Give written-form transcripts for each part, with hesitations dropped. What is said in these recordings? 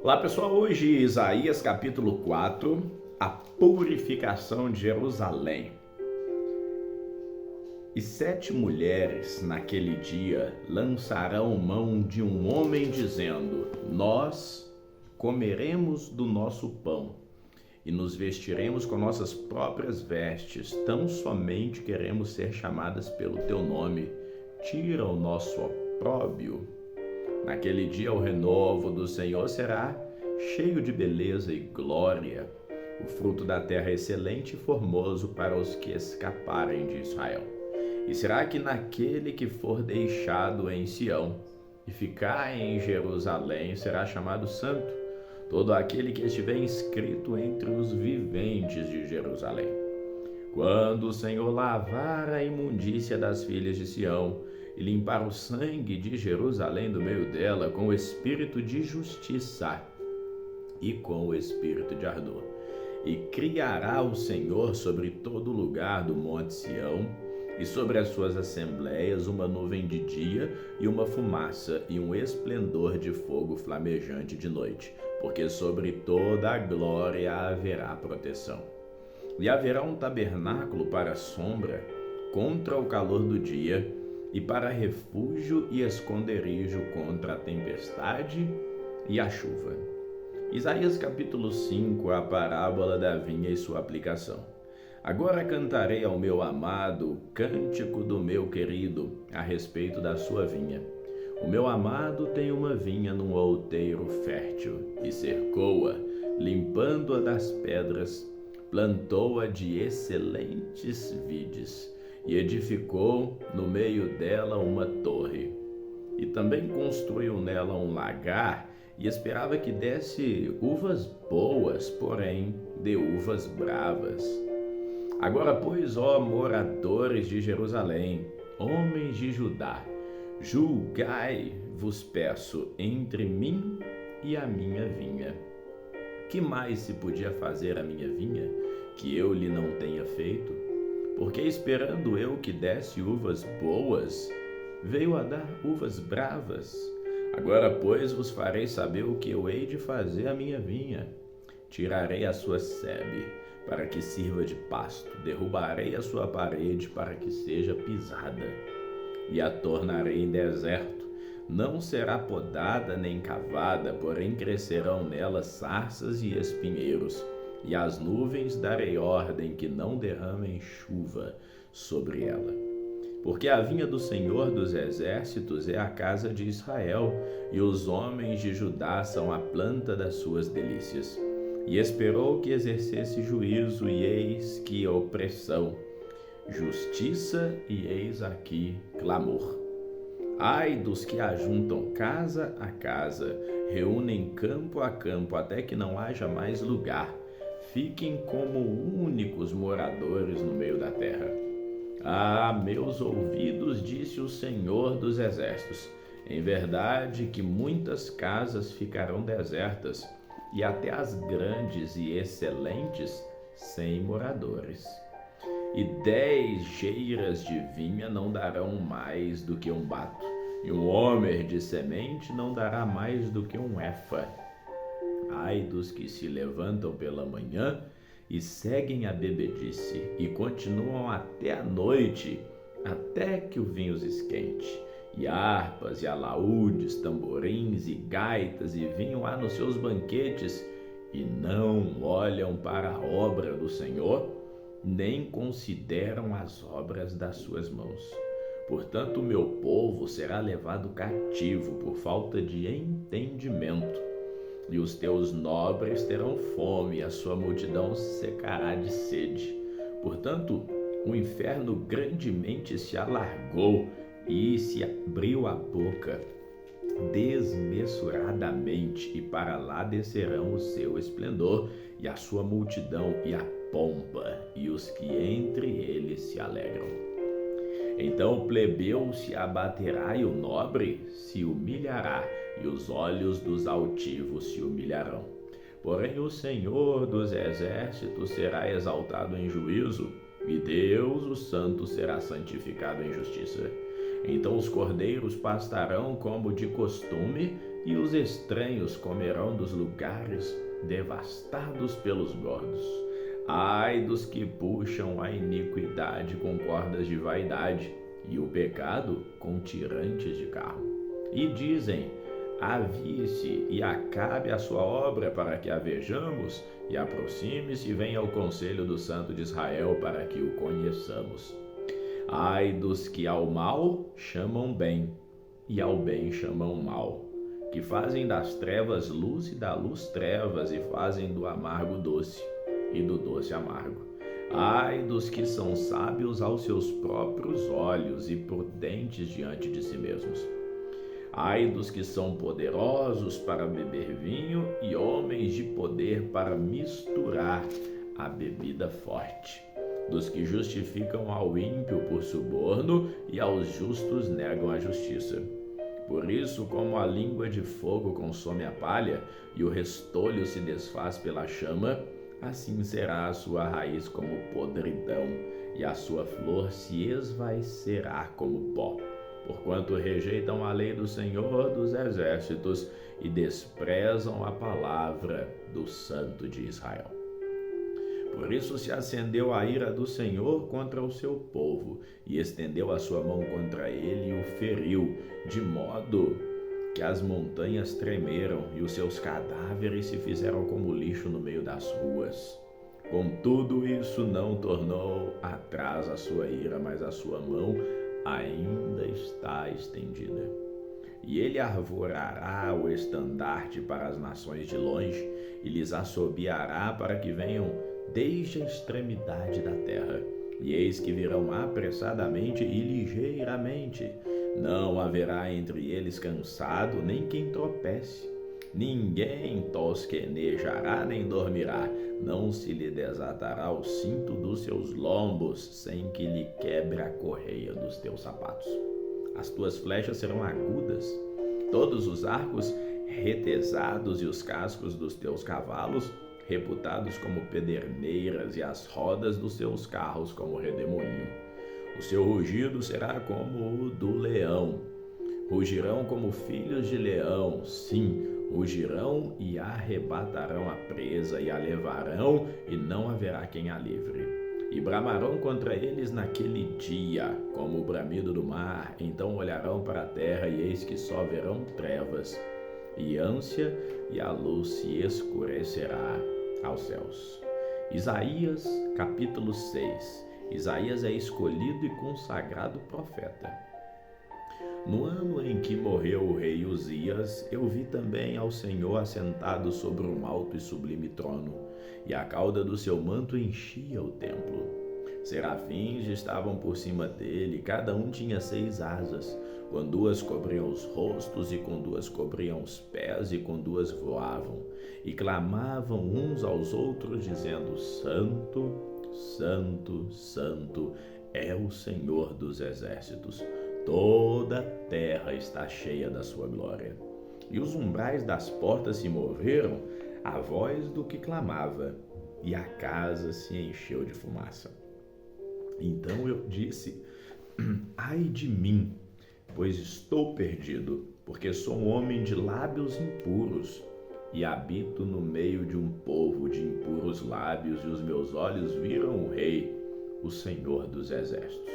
Olá pessoal, hoje Isaías capítulo 4, a purificação de Jerusalém. E 7 mulheres naquele dia lançarão mão de um homem dizendo: Nós comeremos do nosso pão e nos vestiremos com nossas próprias vestes, tão somente queremos ser chamadas pelo teu nome. Tira o nosso opróbio. Naquele dia o renovo do Senhor será cheio de beleza e glória. O fruto da terra é excelente e formoso para os que escaparem de Israel. E será que naquele que for deixado em Sião e ficar em Jerusalém será chamado santo, todo aquele que estiver inscrito entre os viventes de Jerusalém. Quando o Senhor lavar a imundícia das filhas de Sião e limpar o sangue de Jerusalém do meio dela com o espírito de justiça e com o espírito de ardor. E criará o Senhor sobre todo o lugar do monte Sião e sobre as suas assembleias uma nuvem de dia e uma fumaça e um esplendor de fogo flamejante de noite, porque sobre toda a glória haverá proteção. E haverá um tabernáculo para a sombra contra o calor do dia e para refúgio e esconderijo contra a tempestade e a chuva. Isaías capítulo 5, a parábola da vinha e sua aplicação. Agora cantarei ao meu amado o cântico do meu querido a respeito da sua vinha. O meu amado tem uma vinha num outeiro fértil e cercou-a, limpando-a das pedras, plantou-a de excelentes vides e edificou no meio dela uma torre. E também construiu nela um lagar e esperava que desse uvas boas, porém de uvas bravas. Agora, pois, ó moradores de Jerusalém, homens de Judá, julgai, vos peço, entre mim e a minha vinha. Que mais se podia fazer à minha vinha, que eu lhe não tenha feito? Porque esperando eu que desse uvas boas, veio a dar uvas bravas. Agora, pois, vos farei saber o que eu hei de fazer à minha vinha. Tirarei a sua sebe, para que sirva de pasto, derrubarei a sua parede para que seja pisada, e a tornarei em deserto. Não será podada nem cavada, porém crescerão nela sarças e espinheiros, e as nuvens darei ordem que não derramem chuva sobre ela. Porque a vinha do Senhor dos Exércitos é a casa de Israel, e os homens de Judá são a planta das suas delícias. E esperou que exercesse juízo, e eis que opressão, justiça, e eis aqui clamor. Ai dos que ajuntam casa a casa, reúnem campo a campo, até que não haja mais lugar. Fiquem como únicos moradores no meio da terra. Ah, meus ouvidos, disse o Senhor dos Exércitos, em verdade que muitas casas ficarão desertas, e até as grandes e excelentes sem moradores. E 10 geiras de vinha não darão mais do que um bato, e um homer de semente não dará mais do que um efa. Ai dos que se levantam pela manhã e seguem a bebedice, e continuam até a noite, até que o vinho os esquente. E harpas, e alaúdes, tamborins, e gaitas, e vinho há nos seus banquetes, e não olham para a obra do Senhor, nem consideram as obras das suas mãos. Portanto, o meu povo será levado cativo por falta de entendimento, e os teus nobres terão fome, e a sua multidão secará de sede. Portanto, o inferno grandemente se alargou, e se abriu a boca desmesuradamente, e para lá descerão o seu esplendor, e a sua multidão, e a pompa, e os que entre eles se alegram. Então o plebeu se abaterá, e o nobre se humilhará, e os olhos dos altivos se humilharão. Porém o Senhor dos Exércitos será exaltado em juízo, e Deus, o Santo, será santificado em justiça. Então os cordeiros pastarão como de costume, e os estranhos comerão dos lugares devastados pelos gordos. Ai dos que puxam a iniquidade com cordas de vaidade, e o pecado com tirantes de carro. E dizem: avie-se e acabe a sua obra, para que a vejamos, e aproxime-se e venha ao conselho do Santo de Israel, para que o conheçamos. Ai dos que ao mal chamam bem, e ao bem chamam mal, que fazem das trevas luz e da luz trevas, e fazem do amargo doce e do doce amargo. Ai dos que são sábios aos seus próprios olhos e prudentes diante de si mesmos. Ai dos que são poderosos para beber vinho e homens de poder para misturar a bebida forte. Dos que justificam ao ímpio por suborno e aos justos negam a justiça. Por isso, como a língua de fogo consome a palha e o restolho se desfaz pela chama, assim será a sua raiz como podridão, e a sua flor se esvaicerá como pó, porquanto rejeitam a lei do Senhor dos Exércitos e desprezam a palavra do Santo de Israel. Por isso se acendeu a ira do Senhor contra o seu povo, e estendeu a sua mão contra ele e o feriu, de modo que as montanhas tremeram e os seus cadáveres se fizeram como lixo no meio das ruas. Contudo, isso não tornou atrás a sua ira, mas a sua mão ainda está estendida. E ele arvorará o estandarte para as nações de longe, e lhes assobiará para que venham desde a extremidade da terra. E eis que virão apressadamente e ligeiramente. Não haverá entre eles cansado, nem quem tropece. Ninguém tosquenejará, nem dormirá. Não se lhe desatará o cinto dos seus lombos, sem que lhe quebre a correia dos teus sapatos. As tuas flechas serão agudas, todos os arcos retesados e os cascos dos teus cavalos reputados como pederneiras, e as rodas dos seus carros como redemoinho. O seu rugido será como o do leão. Rugirão como filhos de leão, sim, rugirão e arrebatarão a presa, e a levarão, e não haverá quem a livre. E bramarão contra eles naquele dia, como o bramido do mar. Então olharão para a terra, e eis que só verão trevas e ânsia, e a luz se escurecerá aos céus. Isaías, capítulo 6. Isaías é escolhido e consagrado profeta. No ano em que morreu o rei Uzias, eu vi também ao Senhor assentado sobre um alto e sublime trono, e a cauda do seu manto enchia o templo. Serafins estavam por cima dele, cada um tinha 6 asas, com 2 cobriam os rostos, e com 2 cobriam os pés, e com 2 voavam, e clamavam uns aos outros, dizendo: Santo, Santo, Santo é o Senhor dos Exércitos. Toda a terra está cheia da sua glória. E os umbrais das portas se moveram à voz do que clamava, e a casa se encheu de fumaça. Então eu disse: ai de mim, pois estou perdido, porque sou um homem de lábios impuros, e habito no meio de um povo de impuros lábios, e os meus olhos viram o Rei, o Senhor dos Exércitos.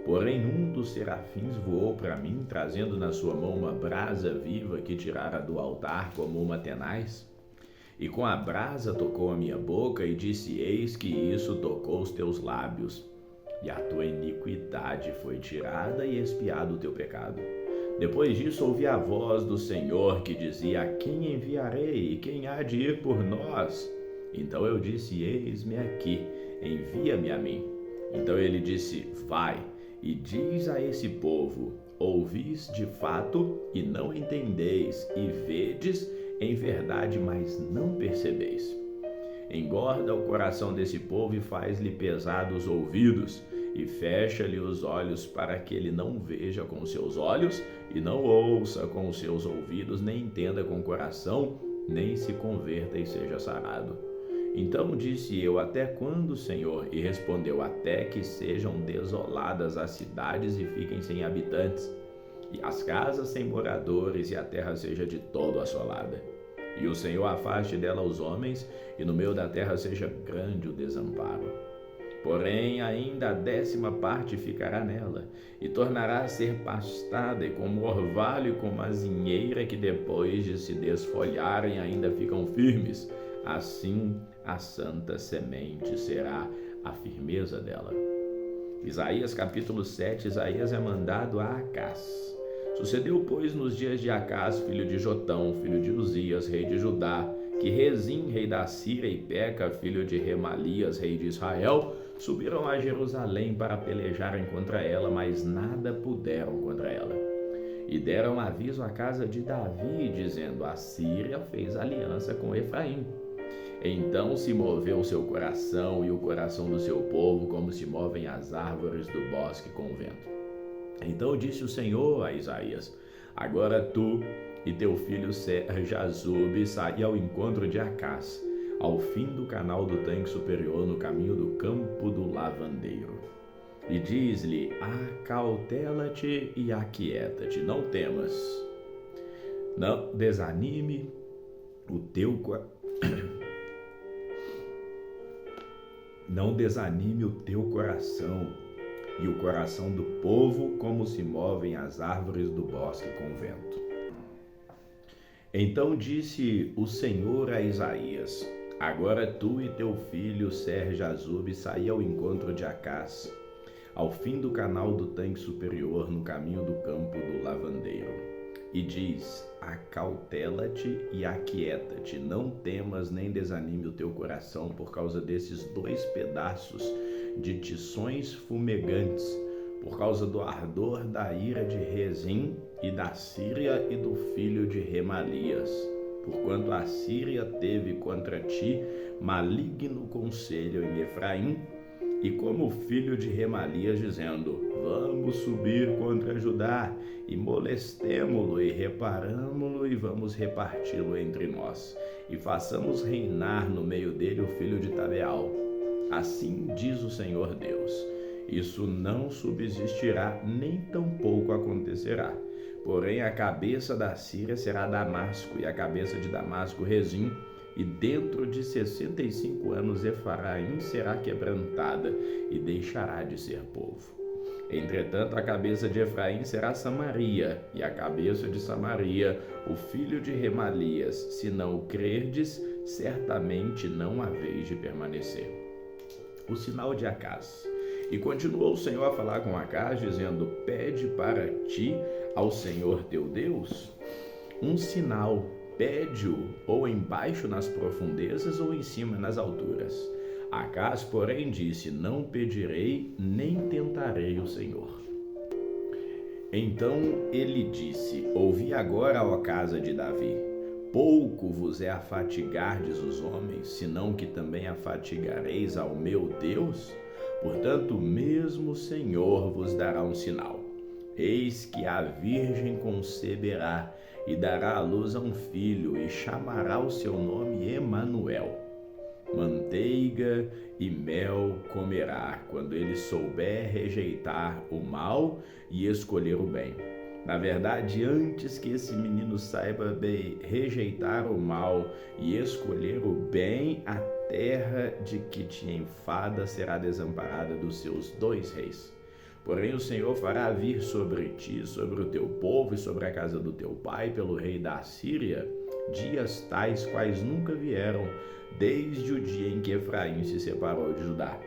Porém, um dos serafins voou para mim, trazendo na sua mão uma brasa viva que tirara do altar como uma tenaz. E com a brasa tocou a minha boca, e disse: eis que isso tocou os teus lábios, e a tua iniquidade foi tirada, e expiado o teu pecado. Depois disso ouvi a voz do Senhor que dizia: a quem enviarei, e quem há de ir por nós? Então eu disse: eis-me aqui, envia-me a mim. Então ele disse: vai, e diz a esse povo: ouvis de fato e não entendeis, e vedes em verdade, mas não percebeis. Engorda o coração desse povo e faz-lhe pesados os ouvidos, e fecha-lhe os olhos, para que ele não veja com os seus olhos, e não ouça com os seus ouvidos, nem entenda com o coração, nem se converta e seja sarado. Então disse eu: até quando, Senhor? E respondeu: até que sejam desoladas as cidades e fiquem sem habitantes, e as casas sem moradores, e a terra seja de todo assolada. E o Senhor afaste dela os homens, e no meio da terra seja grande o desamparo. Porém, ainda a 10ª parte ficará nela, e tornará a ser pastada, e como orvalho e como azinheira que depois de se desfolharem ainda ficam firmes, assim a santa semente será a firmeza dela. Isaías capítulo 7, Isaías é mandado a Acás. Sucedeu, pois, nos dias de Acás, filho de Jotão, filho de Uzias, rei de Judá, que Rezim, rei da Síria, e Peca, filho de Remalias, rei de Israel, subiram a Jerusalém para pelejarem contra ela, mas nada puderam contra ela. E deram aviso à casa de Davi, dizendo: a Síria fez aliança com Efraim. Então se moveu o seu coração e o coração do seu povo, como se movem as árvores do bosque com o vento. Então disse o Senhor a Isaías: agora tu e teu filho Jazube saí ao encontro de Acás, ao fim do canal do tanque superior, no caminho do campo do lavandeiro. E diz-lhe: acautela-te e aquieta-te, não temas, não desanime o teu não desanime o teu coração e o coração do povo, como se movem as árvores do bosque com o vento. Então disse o Senhor a Isaías: agora tu e teu filho Jazube saí ao encontro de Acás, ao fim do canal do tanque superior, no caminho do campo do lavandeiro. E diz: acautela-te e aquieta-te, não temas nem desanime o teu coração por causa desses 2 pedaços de tições fumegantes, por causa do ardor da ira de Rezim e da Síria e do filho de Remalias, porquanto a Síria teve contra ti maligno conselho em Efraim, e como o filho de Remalias, dizendo: vamos subir contra Judá, e molestemo-lo, e reparamo-lo, e vamos reparti-lo entre nós, e façamos reinar no meio dele o filho de Tabeal. Assim diz o Senhor Deus: isso não subsistirá, nem tampouco acontecerá. Porém, a cabeça da Síria será Damasco, e a cabeça de Damasco Rezim, e dentro de 65 anos Efraim será quebrantada, e deixará de ser povo. Entretanto, a cabeça de Efraim será Samaria, e a cabeça de Samaria o filho de Remalias. Se não o crerdes, certamente não haveis de permanecer. O sinal de Acás. E continuou o Senhor a falar com Acás, dizendo: pede para ti ao Senhor teu Deus um sinal. Pede-o ou embaixo nas profundezas ou em cima nas alturas. Acás, porém, disse: não pedirei, nem tentarei o Senhor. Então ele disse: ouvi agora, ó casa de Davi, pouco vos é afatigardes os homens, senão que também afatigareis ao meu Deus? Portanto, mesmo o Senhor vos dará um sinal. Eis que a virgem conceberá e dará à luz a um filho, e chamará o seu nome Emanuel. Manteiga e mel comerá, quando ele souber rejeitar o mal e escolher o bem. Na verdade, antes que esse menino saiba bem rejeitar o mal e escolher o bem, a terra de que te enfada será desamparada dos seus 2 reis. Porém o Senhor fará vir sobre ti, sobre o teu povo e sobre a casa do teu pai, pelo rei da Síria, dias tais quais nunca vieram, desde o dia em que Efraim se separou de Judá.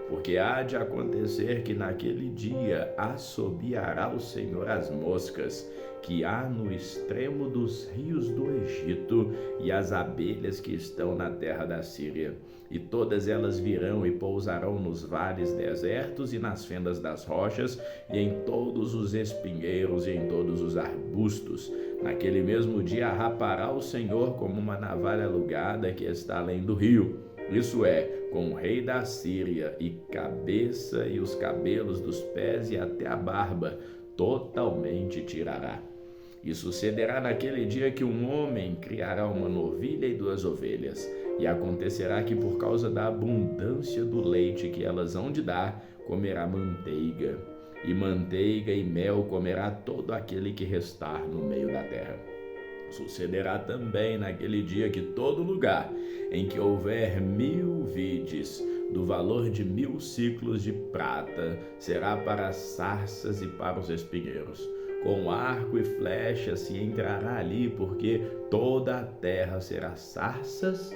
Porque há de acontecer que naquele dia assobiará o Senhor as moscas que há no extremo dos rios do Egito e as abelhas que estão na terra da Síria. E todas elas virão e pousarão nos vales desertos e nas fendas das rochas e em todos os espinheiros e em todos os arbustos. Naquele mesmo dia rapará o Senhor como uma navalha alugada que está além do rio. Isso é, com o rei da Síria, e cabeça e os cabelos dos pés e até a barba totalmente tirará. E sucederá naquele dia que um homem criará uma novilha e 2 ovelhas, e acontecerá que por causa da abundância do leite que elas hão de dar, comerá manteiga. e manteiga e mel comerá todo aquele que restar no meio da terra. Sucederá também naquele dia que todo lugar em que houver 1000 vides, do valor de 1000 siclos de prata, será para as sarças e para os espinheiros. Com arco e flecha se entrará ali, porque toda a terra será sarças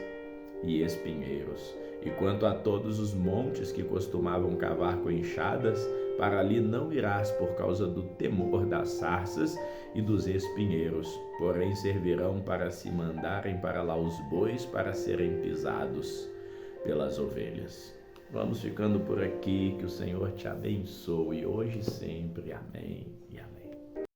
e espinheiros. E quanto a todos os montes que costumavam cavar com enxadas, para ali não irás por causa do temor das sarças e dos espinheiros, porém servirão para se mandarem para lá os bois para serem pisados pelas ovelhas. Vamos ficando por aqui, que o Senhor te abençoe hoje e sempre. Amém e amém.